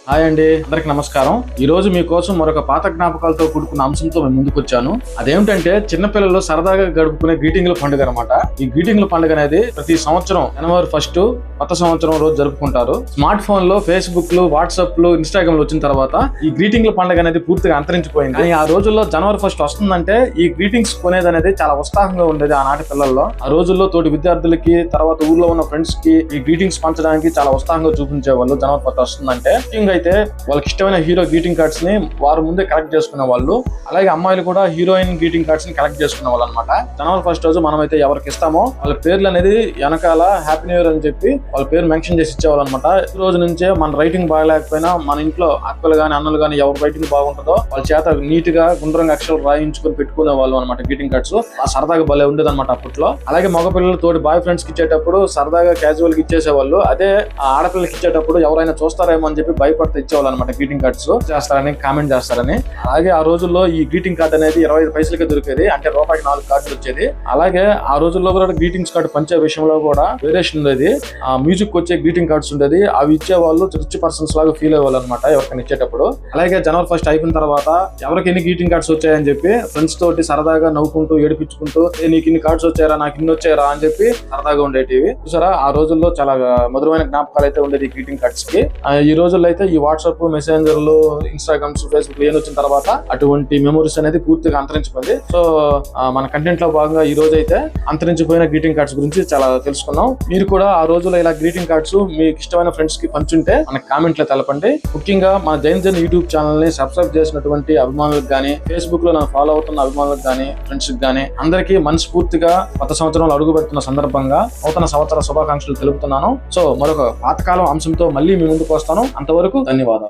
Hi అండి, అందరికి నమస్కారం. ఈ రోజు మీకోసం మరొక పాత జ్ఞాపకాలతో కూడుకున్న అంశంతో మేము ముందుకు వచ్చాను. అదేమిటంటే చిన్నపిల్లలు సరదాగా గడుపుకునే గ్రీటింగ్ల పండుగ అనమాట. ఈ గ్రీటింగ్ల పండుగ అనేది ప్రతి సంవత్సరం జనవరి 1 కొత్త సంవత్సరం రోజు జరుపుకుంటారు. స్మార్ట్ ఫోన్ లో ఫేస్బుక్ లు, వాట్సాప్ లు, ఇన్స్టాగ్రామ్ వచ్చిన తర్వాత ఈ గ్రీటింగ్ల పండుగ అనేది పూర్తిగా అంతరించిపోయింది. కానీ ఆ రోజుల్లో జనవరి 1 వస్తుందంటే ఈ గ్రీటింగ్స్ కొనేది అనేది చాలా ఉత్సాహంగా ఉండేది ఆనాటి పిల్లల్లో. ఆ రోజుల్లో తోటి విద్యార్థులకి, తర్వాత ఊర్లో ఉన్న ఫ్రెండ్స్ కి ఈ గ్రీటింగ్స్ పంచడానికి చాలా ఉత్సాహంగా చూపించేవాళ్ళు. జనవరి 1 వస్తుందంటే అయితే వాళ్ళకి ఇష్టమైన హీరో గ్రీటింగ్ కార్డ్స్ ని వారు ముందే కలెక్ట్ చేసుకునే వాళ్ళు. అలాగే అమ్మాయిలు కూడా హీరోయిన్ గ్రీటింగ్ కార్డ్స్ ని కలెక్ట్ చేసుకునే వాళ్ళు అనమాట. జనవరి 1 రోజు మనం అయితే ఎవరికి ఇస్తామో వాళ్ళ పేర్లు అనేది వెనకాల హ్యాపీ న్యూ ఇయర్ అని చెప్పి వాళ్ళ పేరు మెన్షన్ చేసి ఇచ్చేవాళ్ళు అనమాట. ఈ రోజు నుంచే మన రైటింగ్ బాగలేకపోయినా మన ఇంట్లో అక్కలు గాని అన్నలు గాని ఎవరు రైటింగ్ బాగుంటుందో వాళ్ళ చేత నీట్ గా గుండ్రంగా అక్షరాలు రాయించుకొని పెట్టుకునే వాళ్ళు అనమాట గ్రీటింగ్ కార్డ్స్. ఆ సరదాగా భలే ఉండేది అనమాట అప్పట్లో. అలాగే మగపిల్లలు తోటి బాయ్ ఫ్రెండ్స్ కి ఇచ్చేటప్పుడు సరదాగా క్యాజువల్ గా ఇచ్చేసేవాళ్ళు. అదే ఆడపిల్లలకి ఇచ్చేటప్పుడు ఎవరైనా చూస్తారేమో అని చెప్పి భయపడితే ఇచ్చేవాళ్ళు అనమాట. గ్రీటింగ్ కార్డ్స్ చేస్తారని, కామెంట్ చేస్తారని. అలాగే ఆ రోజుల్లో ఈ గ్రీటింగ్ కార్డ్ అనేది 25 పైసలకే దొరికేది. అంటే రూపాయికి 4 కార్డులు వచ్చేది. అలాగే ఆ రోజుల్లో కూడా గ్రీటింగ్స్ కార్డు పంచే విషయంలో కూడా వేరియేషన్ ఉండేది. ఆ మ్యూజిక్ వచ్చే గ్రీటింగ్ కార్డ్స్ ఉండేది. అవి ఇచ్చేవాళ్ళు రిచ్ పర్సన్స్ లాగా ఫీల్ అయ్యేవాళ్ళు అనమాట ఎవరికైనా ఇచ్చేటప్పుడు. అలాగే జనవరి 1 అయిపోయిన తర్వాత ఎవరికి ఎన్ని గ్రీటింగ్ కార్డ్స్ వచ్చాయని చెప్పి ఫ్రెండ్స్ తోటి సరదాగా నవ్వుకుంటూ ఏడిపించుకుంటూ నీకు ఇన్ని కార్డ్స్ వచ్చాయరా, నాకు ఇన్ని వచ్చాయరా అని చెప్పి సరదాగా ఉండేటివి. చూసారా, ఆ రోజుల్లో చాలా మధురమైన జ్ఞాపకాలు అయితే ఉండేది గ్రీటింగ్ కార్డ్స్ కి. ఈ రోజుల్లో అయితే ఈ వాట్సాప్, మెసెంజర్లు, ఇన్స్టాగ్రామ్స్, ఫేస్బుక్ ఏం వచ్చిన తర్వాత అటువంటి మెమోరీస్ అనేది పూర్తిగా అంతరించిపోయింది. సో మన కంటెంట్ లో భాగంగా ఈ రోజు అయితే అంతరించిపోయిన గ్రీటింగ్ కార్డ్స్ గురించి చాలా తెలుసుకున్నాం. మీరు కూడా ఆ రోజుల్లో ఇలా గ్రీటింగ్ కార్డ్స్ మీకు ఇష్టమైన ఫ్రెండ్స్ కి పంచుంటే మన కామెంట్ లో తెలపండి. ముఖ్యంగా మన జైన్ యూట్యూబ్ ఛానల్ ని సబ్స్క్రైబ్ చేసినటువంటి అభిమానులకు గానీ, ఫేస్బుక్ లో నన్ను ఫాలో అవుతున్న అభిమానులకు గానీ, ఫ్రెండ్స్ కి గానీ అందరికీ మనస్ఫూర్తిగా కొత్త సంవత్సరంలో అడుగు పెడుతున్న సందర్భంగా నూతన సంవత్సర శుభాకాంక్షలు తెలుపుతున్నాను. సో మరొక పాతకాలం అంశంతో మళ్ళీ మీ ముందుకు వస్తాను. అంతవరకు ధన్యవాదాలు.